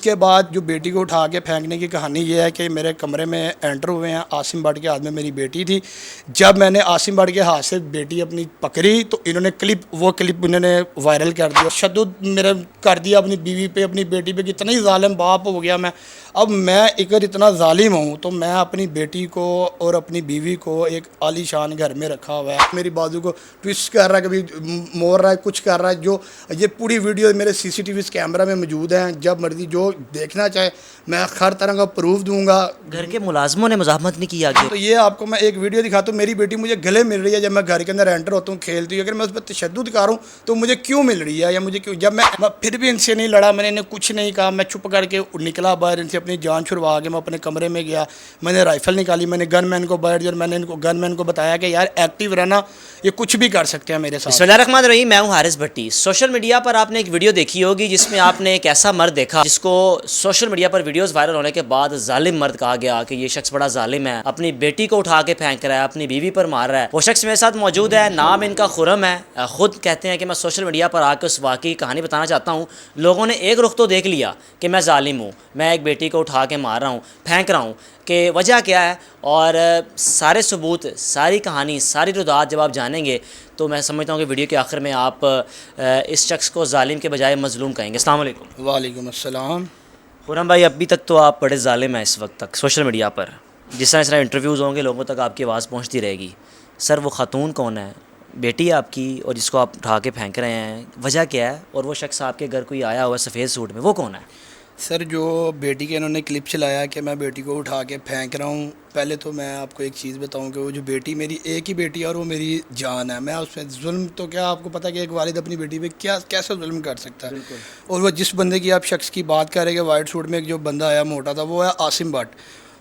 उसके बाद जो बेटी को उठा के फेंकने की कहानी ये है कि मेरे कमरे में एंटर हुए हैं, आसिम भट्ट के हाथ में मेरी बेटी थी। जब मैंने आसिम भट्ट के हाथ से बेटी अपनी पकड़ी तो इन्होंने वो क्लिप इन्होंने वायरल कर दिया, तशद्दुद मेरे कर दिया अपनी बीवी पे, अपनी बेटी पे। कितना ही जालिम बाप हो गया मैं। अब मैं अगर इतना जालिम हूँ तो मैं अपनी बेटी को और अपनी बीवी को एक आलीशान घर में रखा हुआ है, मेरी बाजू को ट्विस्ट कर रहा है, कभी मोड़ रहा है, कुछ कर रहा है। जो ये पूरी वीडियो मेरे CCTV कैमरा में मौजूद हैं, जब मर्जी जो देखना चाहे मैं हर तरह का प्रूफ दूंगा। घर के मुलाजमों ने मज़ाहमत नहीं की आगे? तो ये आपको मैं एक वीडियो दिखाता हूँ, मेरी बेटी मुझे गले मिल रही है जब मैं घर के अंदर एंटर होता हूँ, खेलती हूँ। अगर मैं उस पर तशद्दुद करूँ तो मुझे क्यों मिल रही है या मुझे क्यों? जब मैं फिर भी इनसे नहीं लड़ा, मैंने इन्हें कुछ नहीं कहा, मैं चुप करके निकला बाहर, इनसे अपनी जान छुड़वा के मैं अपने कमरे में गया। मैंने राइफ़ल निकाली, मैंने गनमैन को बाहर दिया और मैंने इनको गनमैन को बताया कि यार एक्टिव रहना, ये कुछ भी कर सकते हैं मेरे साथ। बिस्मिल्लाहिर्रहमानिर्रहीम, मैं हूँ हारिस भट्टी। सोशल मीडिया पर आपने एक वीडियो देखी होगी जिसमें आपने एक ऐसा मर्द देखा जिसको सोशल मीडिया पर वीडियोस वायरल होने के बाद जालिम मर्द कहा गया कि ये शख्स बड़ा जालिम है, अपनी बेटी को उठा के फेंक रहा है, अपनी बीवी पर मार रहा है। वो शख्स मेरे साथ मौजूद है, नाम इनका खुरम है। खुद कहते हैं कि मैं सोशल मीडिया पर आकर उस वाकई कहानी बताना चाहता हूँ। लोगों ने एक रुख तो देख लिया कि मैं जालिम हूँ, मैं एक बेटी को उठा के मार रहा हूँ, फेंक रहा हूँ, कि वजह क्या है, और सारे सबूत, सारी कहानी, सारी रुदात जब आप जानेंगे तो मैं समझता हूँ कि वीडियो के आखिर में आप इस शख्स को जालिम के बजाय मजलूम कहेंगे। अस्सलाम वालेकुम। वालेकुम अस्सलाम। खुरम भाई, अभी तक तो आप बड़े जालिम हैं इस वक्त तक सोशल मीडिया पर। जिस तरह इंटरव्यूज़ होंगे लोगों तक आपकी आवाज़ पहुँचती रहेगी। सर, वो खातून कौन है, बेटी है आपकी, और जिसको आप उठा के फेंक रहे हैं, वजह क्या है? और वो शख्स आपके घर कोई आया हुआ सफ़ेद सूट में, वो कौन है? सर, जो बेटी के इन्होंने क्लिप चलाया कि मैं बेटी को उठा के फेंक रहा हूँ, पहले तो मैं आपको एक चीज़ बताऊँ कि वो जो बेटी मेरी एक ही बेटी है और वो मेरी जान है। मैं उस पर जुल्म, तो क्या आपको पता है कि एक वालिद अपनी बेटी पे क्या कैसे जुल्म कर सकता है। और वो जिस बंदे की आप शख्स की बात कर रहे हैं, वाइट सूट में एक जो बंदा आया मोटा था, वो है आसिम भट्ट।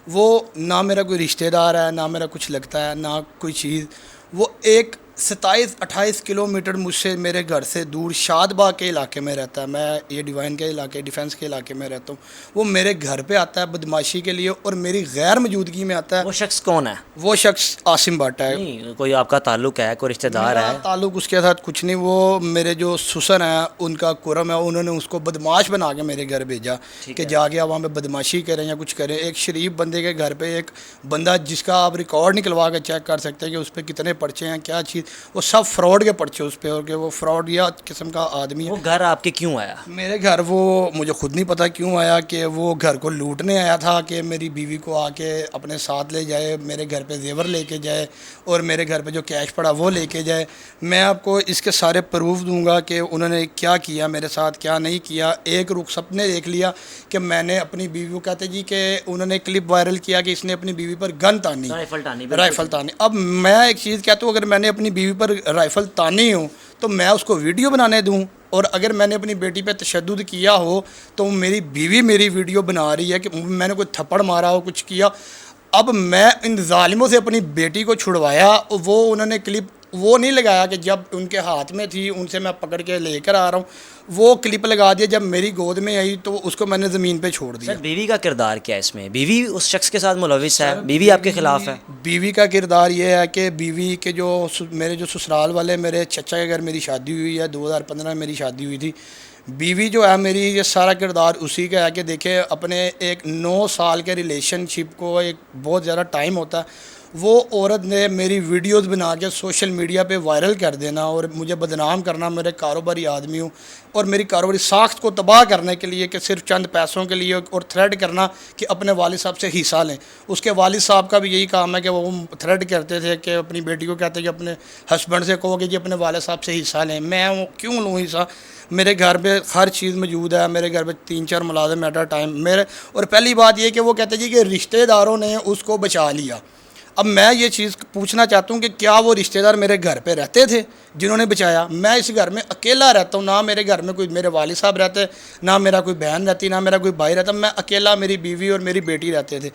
वो ना मेरा कोई रिश्तेदार है, ना मेरा कुछ लगता है, ना कोई चीज़। वो एक 27-28 किलोमीटर मुझसे, मेरे घर से दूर शादबाग के इलाके में रहता है। मैं ये डिवाइन के इलाके, डिफेंस के इलाके में रहता हूँ। वो मेरे घर पे आता है बदमाशी के लिए और मेरी गैर मौजूदगी में आता है। वो शख्स कौन है? वो शख्स आसिम भट्ट है। नहीं, कोई आपका ताल्लुक है, कोई रिश्तेदार है? ताल्लुक उसके साथ कुछ नहीं। वो मेरे जो ससुर हैं, उनका कुरम है, उन्होंने उसको बदमाश बना के मेरे घर भेजा कि जाके आप वहाँ पे बदमाशी करें या कुछ करें। एक शरीफ बंदे के घर पे एक बंदा जिसका आप रिकॉर्ड निकलवा के चेक कर सकते हैं कि उस पर कितने पर्चे हैं, क्या चीज़, वो सब फ्रॉड के पर्चे उस पर, और कि वो फ्रॉड या किस्म का आदमी है। वो घर आपके क्यों आया? मेरे घर वो मुझे खुद नहीं पता क्यों आया, कि वो घर को लूटने आया था कि मेरी बीवी को आके अपने साथ ले जाए, मेरे घर पे जेवर लेके जाए और मेरे घर पे जो कैश पड़ा वो लेके जाए। मैं आपको इसके सारे प्रूफ दूंगा कि उन्होंने क्या किया मेरे साथ, क्या नहीं किया। एक रुख सबने देख लिया कि मैंने अपनी बीवी को, कहते जी कि उन्होंने क्लिप वायरल किया कि इसने अपनी बीवी पर गन तानी, राइफ़ल तानी। अब मैं एक चीज़ कहता हूँ, अगर मैंने अपनी बीवी पर राइफ़ल तानी हो तो मैं उसको वीडियो बनाने दूं, और अगर मैंने अपनी बेटी पे तशद्दुद किया हो तो मेरी बीवी मेरी वीडियो बना रही है कि मैंने कोई थप्पड़ मारा हो, कुछ किया। अब मैं इन जालिमों से अपनी बेटी को छुड़वाया। वो उन्होंने क्लिप वो नहीं लगाया कि जब उनके हाथ में थी उनसे मैं पकड़ के लेकर आ रहा हूँ, वो क्लिप लगा दिया जब मेरी गोद में आई तो उसको मैंने ज़मीन पे छोड़ दिया। सर, बीवी का किरदार क्या है इसमें? बीवी उस शख्स के साथ मुलविस है? बीवी आपके ख़िलाफ़ है? बीवी का किरदार ये है कि बीवी के जो मेरे जो ससुराल वाले, मेरे चचा के घर मेरी शादी हुई है, 2015 में मेरी शादी हुई थी। बीवी जो है मेरी, ये सारा किरदार उसी का है कि देखे अपने एक 9 साल के रिलेशनशिप को, एक बहुत ज़्यादा टाइम होता है, वो औरत ने मेरी वीडियोस बना के सोशल मीडिया पे वायरल कर देना और मुझे बदनाम करना। मेरे कारोबारी आदमी हूँ और मेरी कारोबारी साख्त को तबाह करने के लिए, कि सिर्फ चंद पैसों के लिए, और थ्रेड करना कि अपने वालिद साहब से हिस्सा लें। उसके वालिद साहब का भी यही काम है कि वो थ्रेड करते थे कि अपनी बेटी को कहते कि अपने हस्बैंड से कहो कि जी अपने वालिद साहब से हिस्सा लें। मैं वो क्यों लूँ हिस्सा? मेरे घर पे हर चीज़ मौजूद है, मेरे घर पे 3-4 मुलाजिम एट अ टाइम मेरे। और पहली बात ये कि वो कहते जी कि रिश्तेदारों ने उसको बचा लिया। अब मैं ये चीज़ पूछना चाहता हूँ कि क्या वो रिश्तेदार मेरे घर पे रहते थे जिन्होंने बचाया? मैं इस घर में अकेला रहता हूँ, ना मेरे घर में कोई मेरे वालिद साहब रहते, ना मेरा कोई बहन रहती, ना मेरा कोई भाई रहता। मैं अकेला, मेरी बीवी और मेरी बेटी रहते थे।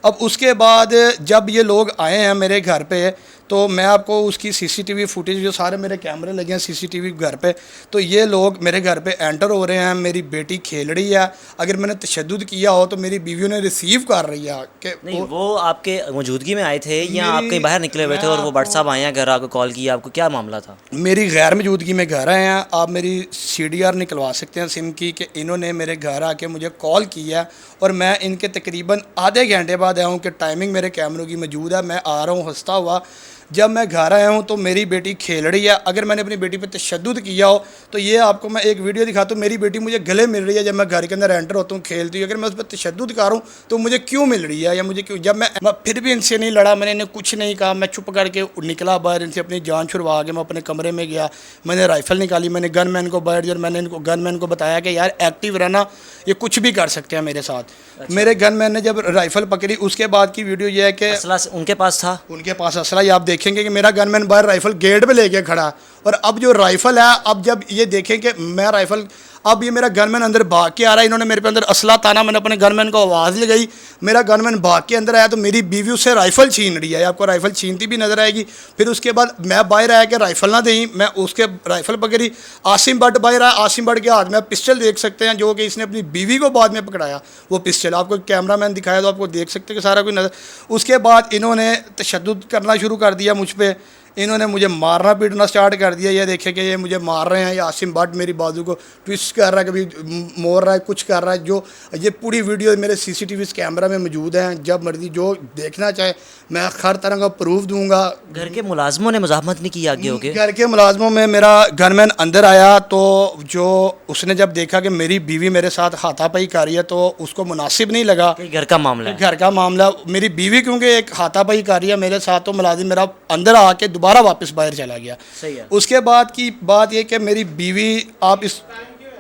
अब उसके बाद जब ये लोग आए हैं मेरे घर पे तो मैं आपको उसकी CCTV फुटेज, जो सारे मेरे कैमरे लगे हैं CCTV घर पे, तो ये लोग मेरे घर पे एंटर हो रहे हैं, मेरी बेटी खेल रही है। अगर मैंने तशद्दुद किया हो तो मेरी बीवी ने रिसीव कर रही है कि नहीं, वो आपके मौजूदगी में आए थे या आप कहीं बाहर निकले हुए थे और वो व्हाट्सएप आए हैं घर, आपको कॉल किया? आपको क्या मामला था? मेरी गैर मौजूदगी में घर आए हैं। आप मेरी CDR निकलवा सकते हैं सिम की कि इन्होंने मेरे घर आके मुझे कॉल किया और मैं इनके तकरीबन आधे घंटे बाद आया हूँ कि टाइमिंग मेरे कैमरों की मौजूद है, मैं आ रहा हूँ हंसता हुआ। जब मैं घर आया हूँ तो मेरी बेटी खेल रही है। अगर मैंने अपनी बेटी पे तशद्दुद किया हो तो ये आपको मैं एक वीडियो दिखाता हूँ, मेरी बेटी मुझे गले मिल रही है जब मैं घर के अंदर एंटर होता हूँ, खेलती हूँ। अगर मैं उस पर तशद्दुद कर रहा हूँ तो मुझे क्यों मिल रही है या मुझे क्यों, जब मैं फिर भी इनसे नहीं लड़ा, मैंने इन्हें कुछ नहीं कहा, मैं चुप करके निकला बाहर, इनसे अपनी जान छुड़वा के मैं अपने कमरे में गया, मैंने राइफ़ल निकाली, मैंने गनमैन को बाहर दिया और मैंने इनको गनमैन को बताया कि यार एक्टिव रहना, ये कुछ भी कर सकते हैं मेरे साथ। मेरे गनमैन ने जब राइफ़ल पकड़ी उसके बाद की वीडियो ये है कि असला उनके पास था, उनके पास असला, ये आप देखेंगे कि मेरा गनमैन बाहर राइफ़ल गेट पे लेके खड़ा है। और अब जो राइफ़ल है, अब जब ये देखें कि मैं राइफ़ल, अब ये मेरा गनमैन अंदर भाग के आ रहा है, इन्होंने मेरे पे अंदर असला ताना, मैंने अपने गनमैन को आवाज़ लगाई, मेरा गनमैन भाग के अंदर आया तो मेरी बीवी उससे राइफ़ल छीन रही है, आपको राइफ़ल छीनती भी नज़र आएगी। फिर उसके बाद मैं बाहर आया कि राइफ़ल ना दें, मैं उसके राइफ़ल पकड़ी, आसिम भट्ट बाहर आया, आसिम भट्ट के हाथ में पिस्टल देख सकते हैं जो कि इसने अपनी बीवी को बाद में पकड़ाया, वो पिस्टल आपको कैमरा मैन दिखाया तो आपको देख सकते हैं कि सारा कुछ नज़र। उसके बाद इन्होंने तशद्दुद करना शुरू कर दिया मुझ पर, इन्होंने मुझे मारना पीटना स्टार्ट कर दिया। ये देखे कि ये मुझे मार रहे हैं, ये आसिम भट्ट मेरी बाजू को ट्विस्ट कर रहा है, कभी मोड़ रहा है, कुछ कर रहा है। जो ये पूरी वीडियो मेरे CCTV कैमरा में मौजूद हैं, जब मर्जी जो देखना चाहे मैं हर तरह का प्रूफ दूंगा। घर के मुलाजमों ने मज़ाहमत नहीं की आगे होके? घर के मुलाजमों में मेरा गनमैन अंदर आया तो जो उसने जब देखा कि मेरी बीवी मेरे साथ हाथापाई कर रही है तो उसको मुनासिब नहीं लगा। घर का मामला है, घर का मामला, मेरी बीवी क्योंकि एक हाथापाई कर रही है मेरे साथ, तो मुलाजिम मेरा अंदर आके दोबारा वापस बाहर चला गया। सही है। उसके बाद की बात ये कि मेरी बीवी, आप इस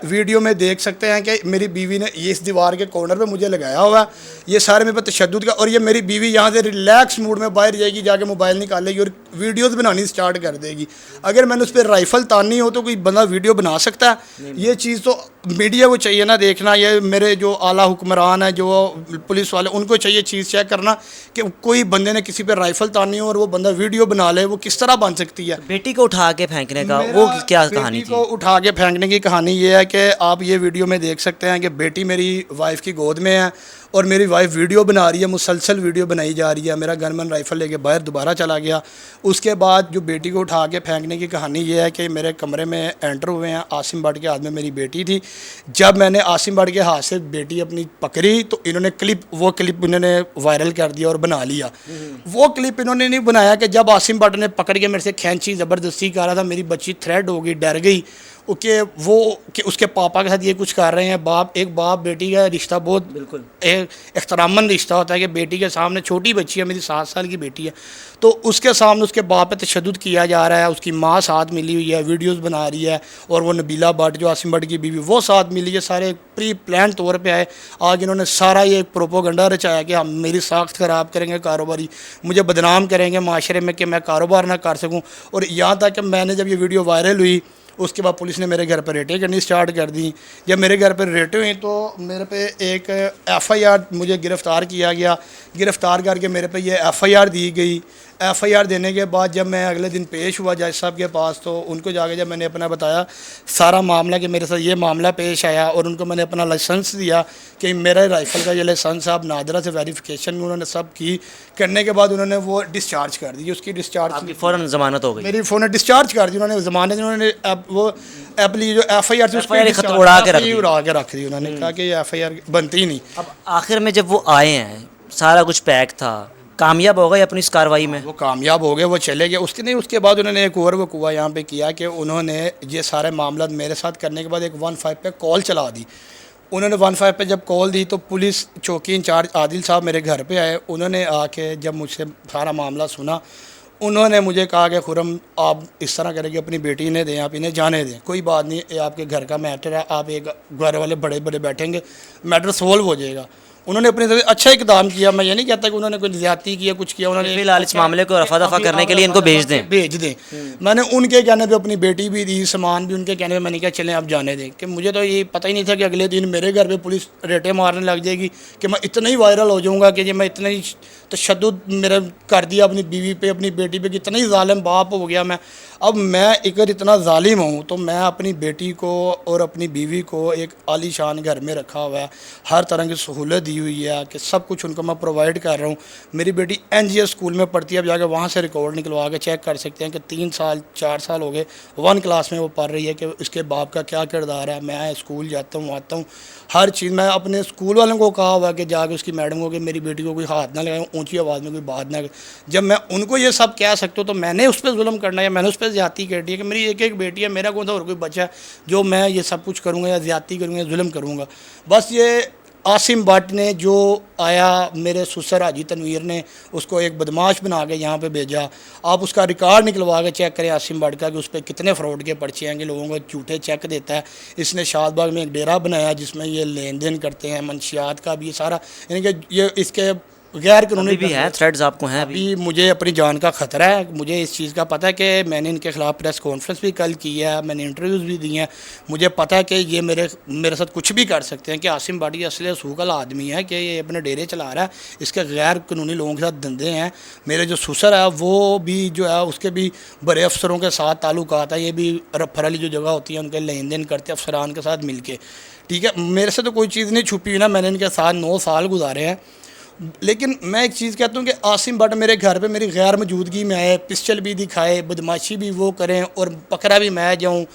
वीडियो में देख सकते हैं कि मेरी बीवी ने ये इस दीवार के कॉर्नर पे मुझे लगाया हुआ है, ये सारे मेरे पे तशद्दुद का, और ये मेरी बीवी यहाँ से रिलैक्स मूड में बाहर जाएगी, जाके मोबाइल निकालेगी और वीडियोस बनानी स्टार्ट कर देगी। अगर मैंने उस पर राइफ़ल तानी हो तो कोई बंदा वीडियो बना सकता है? ये चीज़ तो मीडिया को चाहिए ना देखना, ये मेरे जो आला हुक्मरान है, जो पुलिस वाले, उनको चाहिए चीज़ चेक करना कि कोई बंदे ने किसी पे राइफ़ल तानी हो और वो बंदा वीडियो बना ले, वो किस तरह बन सकती है। बेटी को उठा के फेंकने का वो क्या कहानी बेटी थी? को उठा के फेंकने की कहानी ये है कि आप ये वीडियो में देख सकते हैं कि बेटी मेरी वाइफ की गोद में है और मेरी वाइफ वीडियो बना रही है, मुसलसल वीडियो बनाई जा रही है। मेरा गनमैन राइफ़ल लेके बाहर दोबारा चला गया। उसके बाद जो बेटी को उठा के फेंकने की कहानी ये है कि मेरे कमरे में एंटर हुए हैं, आसिम भट्ट के हाथ में मेरी बेटी थी। जब मैंने आसिम भट्ट के हाथ से बेटी अपनी पकड़ी तो इन्होंने वो क्लिप इन्होंने वायरल कर दिया और बना लिया। वो क्लिप इन्होंने नहीं बनाया कि जब आसिम भट्ट ने पकड़ के मेरे से खींची, ज़बरदस्ती कर रहा था, मेरी बच्ची थ्रेड हो गई, डर गई कि वो कि उसके पापा के साथ ये कुछ कर रहे हैं। एक बाप बेटी का रिश्ता बहुत बिल्कुल एहतरामन रिश्ता होता है कि बेटी के सामने, छोटी बच्ची है मेरी, 7 साल की बेटी है, तो उसके सामने उसके बाप पे तशद्दुद किया जा रहा है। उसकी माँ साथ मिली हुई है, वीडियोस बना रही है, और वो नबीला भट्ट जो आसिम भट्ट की बीवी, वो साथ मिली है। सारे प्री प्लान तौर पे आए। आज इन्होंने सारा ये प्रोपोगंडा रचाया कि हम मेरी साख्त ख़राब करेंगे, कारोबारी मुझे बदनाम करेंगे माशरे में कि मैं कारोबार ना कर सकूँ। और यहाँ तक कि मैंने जब ये वीडियो वायरल हुई उसके बाद पुलिस ने मेरे घर पर रेटें करनी स्टार्ट कर दी। जब मेरे घर पर रेटें हुई तो मेरे पे एक FIR, मुझे गिरफ़्तार किया गया। गिरफ़्तार करके मेरे पे ये FIR दी गई। FIR देने के बाद जब मैं अगले दिन पेश हुआ जज साहब के पास, तो उनको जाके जब मैंने अपना बताया सारा मामला कि मेरे साथ ये मामला पेश आया, और उनको मैंने अपना लाइसेंस दिया कि मेरा राइफ़ल का ये लाइसेंस आप नादरा से वेरिफिकेशन उन्होंने सब की, करने के बाद उन्होंने वो डिस्चार्ज कर दी। उसकी डिस्चार्ज आपकी फ़ौरन ज़मानत हो गई? मेरी फ़ोन डिस्चार्ज कर दी उन्होंने, ज़मानत उन्होंने वो जो FIR थी FIR खत्म उड़ा के रख दी। उन्होंने कहा कि ये FIR बनती ही नहीं। अब आखिर में जब वो आए हैं, सारा कुछ पैक था, कामयाब हो गए अपनी इस कार्रवाई में? वो कामयाब हो गए, वो चले गए। उसके बाद उन्होंने एक और वकूआ यहाँ पे किया कि उन्होंने ये सारे मामला मेरे साथ करने के बाद एक 15 पे कॉल चला दी। उन्होंने 15 पे जब कॉल दी तो पुलिस चौकी इंचार्ज आदिल साहब मेरे घर पे आए। उन्होंने आके जब मुझसे सारा मामला सुना, उन्होंने मुझे कहा कि खुरम आप इस तरह करेंगे, अपनी बेटी ने दें, आप इन्हें जाने दें, कोई बात नहीं, ये आपके घर का मैटर है, आप एक घर वाले बड़े बड़े बैठेंगे, मैटर सोल्व हो जाएगा। उन्होंने अपने तरफ अच्छा इकदाम किया। मैं ये नहीं कहता कि उन्होंने कोई ज़्यादती किया, कुछ किया। उन्होंने फिलहाल इस मामले को रफा दफा करने के लिए इनको भेज दें। मैंने उनके कहने पे अपनी बेटी भी दी, सामान भी उनके कहने पे मैंने कहा चलें आप जाने दें। कि मुझे तो ये पता ही नहीं था कि अगले दिन मेरे घर पे पुलिस रेटें मारने लग जाएगी, कि मैं इतना ही वायरल हो जाऊँगा कि मैं इतना ही तशद्दुद मेरा कर दिया अपनी बीवी पे, अपनी बेटी पे, कितना ही ज़ालिम बाप हो गया मैं। अब मैं अगर इतना ज़ालिम हूँ तो मैं अपनी बेटी को और अपनी बीवी को एक आलीशान घर में रखा हुआ है, हर तरह की सहूलत दी दी हुई है कि सब कुछ उनको मैं प्रोवाइड कर रहा हूँ। मेरी बेटी NGS स्कूल में पढ़ती है, अब जाकर वहाँ से रिकॉर्ड निकलवा के चेक कर सकते हैं कि 3 साल 4 साल हो गए 1 क्लास में वो पढ़ रही है कि उसके बाप का क्या किरदार है। मैं स्कूल जाता हूँ, आता हूँ, हर चीज़ मैं अपने स्कूल वालों को कहा हुआ कि जाकर उसकी मैडम को कि मेरी बेटी को कोई हाथ ना लगाए, ऊँची आवाज़ में कोई बात ना करे। जब मैं उनको ये सब कह सकता हूँ तो मैंने उस पर जुल्म करना है, मैंने उस पर ज़्यादती कर दी है कि मेरी एक एक बेटी है, मेरा कौन सा और कोई बच्चा है जो मैं ये सब कुछ करूँगा या ज़्यादती करूँगा या जुल्म करूँगा। बस ये आसिम भट्ट ने जो आया, मेरे ससुर हाजी तनवीर ने उसको एक बदमाश बना के यहाँ पे भेजा। आप उसका रिकॉर्ड निकलवा के चेक करें आसिम भट्ट का कि उस पर कितने फ्रॉड के पर्चे हैं कि लोगों को झूठे चेक देता है। इसने शादबाग में एक डेरा बनाया जिसमें ये लेन देन करते हैं, मंशियात का भी ये सारा, यानी कि ये इसके गैर कानूनी भी है, थ्रेड्स आपको हैं अभी? अभी मुझे अपनी जान का ख़तरा है। मुझे इस चीज़ का पता है कि मैंने इनके ख़िलाफ़ प्रेस कॉन्फ्रेंस भी कल की है, मैंने इंटरव्यूज़ भी दिए हैं। मुझे पता है कि ये मेरे साथ कुछ भी कर सकते हैं कि आसिम भट्ट ये असली सूखल आदमी है कि ये अपने डेरे चला रहा है, इसके गैर कानूनी लोगों के साथ धंधे हैं। मेरे जो ससुर है वो भी जो है उसके भी बड़े अफसरों के साथ ताल्लुकात है, ये भी फराली जो जगह होती है उनके लेन देन करते हैं अफसरान के साथ मिल के। ठीक है, मेरे से तो कोई चीज़ नहीं छुपी हुई ना, मैंने इनके साथ 9 साल गुजारे हैं। लेकिन मैं एक चीज़ कहता हूँ कि आसिम भट्ट मेरे घर पे मेरी गैर मौजूदगी में आए, पिस्टल भी दिखाए, बदमाशी भी वो करें और पकड़ा भी मैं जाऊँ,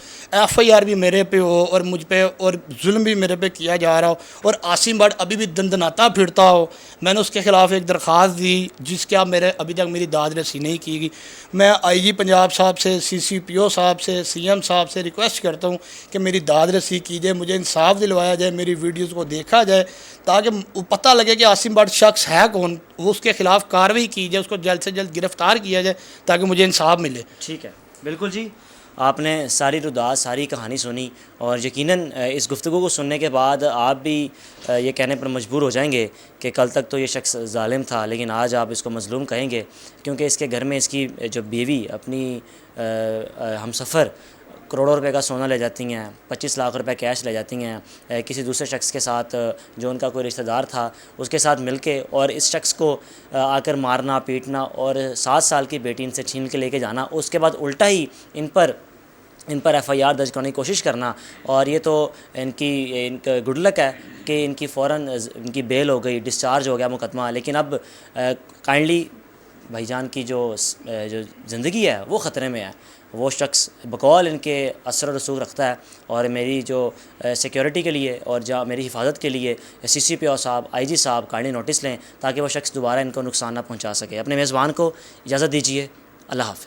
FIR भी मेरे पे हो और मुझ पे और जुल्म भी मेरे पे किया जा रहा हो और आसिम भट्ट अभी भी दंदनाता फिरता हो। मैंने उसके ख़िलाफ़ एक दरख्वास्त दी जिसका मेरे अभी तक मेरी दाद रसी नहीं की गई। मैं IG पंजाब साहब से, CCPO साहब से, CM साहब से रिक्वेस्ट करता हूँ कि मेरी दाद रसी की जाए, मुझे इंसाफ दिलवाया जाए, मेरी वीडियोज़ को देखा जाए ताकि पता लगे कि आसिम भट्ट शख्स है कौन, वो उसके ख़िलाफ़ कार्रवाई की जाए, उसको जल्द से जल्द गिरफ़्तार किया जाए ताकि मुझे इंसाफ मिले। ठीक है, बिल्कुल जी। आपने सारी रुदास, सारी कहानी सुनी और यकीनन इस गुफ्तगू को सुनने के बाद आप भी ये कहने पर मजबूर हो जाएंगे कि कल तक तो ये शख्स ज़ालिम था लेकिन आज आप इसको मज़लूम कहेंगे, क्योंकि इसके घर में इसकी जो बीवी अपनी हमसफ़र करोड़ों रुपए का सोना ले जाती हैं, 25 लाख रुपए कैश ले जाती हैं किसी दूसरे शख्स के साथ जो उनका कोई रिश्तेदार था उसके साथ मिलके, और इस शख्स को आकर मारना पीटना और 7 साल की बेटी इनसे छीन के लेके जाना, उसके बाद उल्टा ही इन पर FIR दर्ज करने की कोशिश करना। और ये तो इनका गुड लक है कि इनकी फ़ौरन इनकी बेल हो गई, डिस्चार्ज हो गया मुकदमा। लेकिन अब काइंडली भाईजान की जो ज़िंदगी है वो ख़तरे में है। वो शख्स बकौल इनके असर रसूख रखता है और मेरी जो सिक्योरिटी के लिए और जहाँ मेरी हिफाजत के लिए CCPO साहब, IG साहब काइंडली नोटिस लें ताकि वो शख्स दोबारा इनको नुकसान ना पहुँचा सके। अपने मेज़बान को इजाज़त दीजिए। अल्लाह हाफ़िज़।